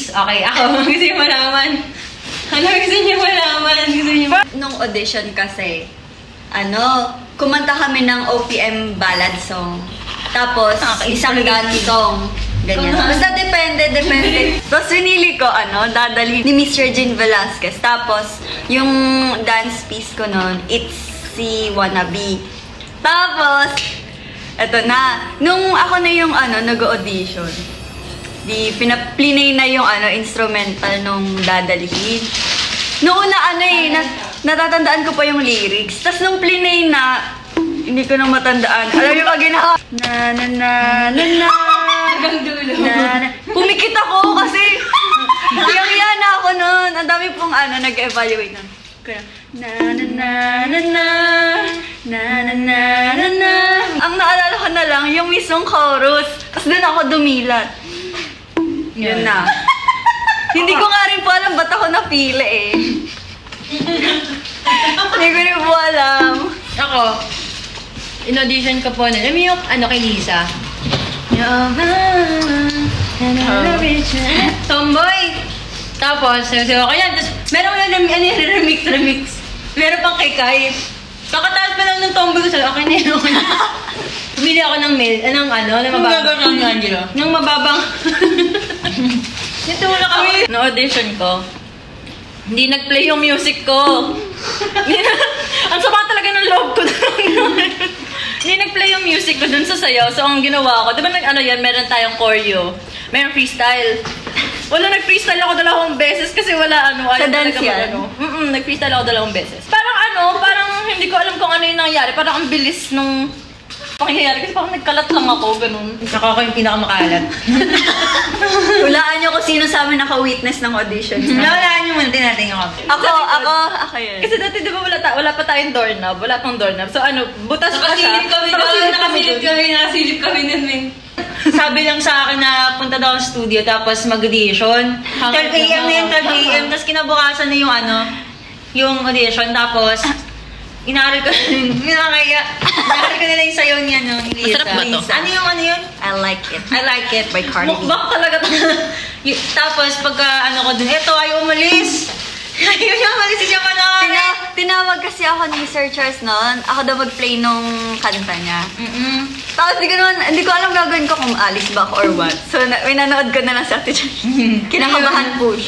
lyrics. Okay, ako. Gusto niyo malaman? Ano gusto niyo malaman? Gusto niyo Nung audition kasi, kumanta kami ng OPM ballad song. Tapos, isang dance song. Ganyan. Basta depende. Tapos pinili ko, dadali ni Miss Regine Velasquez. Tapos, yung dance piece ko nun, it's si Wannabe. Tapos, eto na. Nung ako na yung nag-audition, pinaplinay na yung instrumental nung dadalhin. Noong una natatandaan ko pa yung lyrics. Tapos nung plinay na, hindi ko na matandaan. Alam niyo pa ginawa? Na na na na na. hanggang dulo? Pumikit ako kasi hiyang-hiya na ako nun. Ang dami pong nag-evaluate nun. Kaya, na na na na na na na na na na. Ang naalala ko na lang, yung mismong chorus. Tapos doon ako dumilat. Yun na. Hindi ko nga rin po alam ba't ako napili eh. Hindi ko rin po alam. Ako, in-audition ko po na, alam mo yung kay Lisa? Tomboy! Tapos, sayo ko yan. Tapos, meron ko yung remix. Meron pang kay Kai. Kakataas pa lang ng tomboy ko, sabi, okay na yun. Bumili ako ng ng mababang. Ng mababang. Nitulak kami. No audition ko, hindi nag-play yung music ko. Ang sama talaga ng loob ko. Hindi nag-play yung music ko dun sa sayaw. So, ang ginawa ko, diba meron tayong choreo. Meron freestyle. Wala, nag-freestyle ako 2 beses kasi wala Sa dance yan? Nag-freestyle ako 2 beses. Parang hindi ko alam kung ano yung nangyari. Parang ang bilis nung pangyayari kasi parang nagkalat lang ako, ganun. Ako yung pinakamakalat. Hulaan niyo kung sino sa amin naka-witness ng audition. Hulaan niyo muna, tinating ako. Ako yun. Kasi dati di ba wala pa tayong doorknob, wala pang doorknob. So butas pa siya. Nakasilip kami nun, min. Sabi lang sa akin na punta daw sa studio tapos mag-audition. 12 AM na yun, 12 AM. Tapos kinabukasan na yung audition. Tapos, inaaral ko nila yung sayaw niya, ni Lisa. Masarap ba to? Ano yun? I like it by Cardi B. Mukbang talaga to. Tapos, pagka ko dun, eto, ayaw umalis. Ayaw niya umalis siya manood. Tinawag kasi ako ni Sir Charles noon. Ako daw mag-play nung kanta niya. Tapos hindi ko alam gagawin ko kung alis ba ako or what. So, nanood ko na lang sa Ate Charles. Kinakabahan po siya.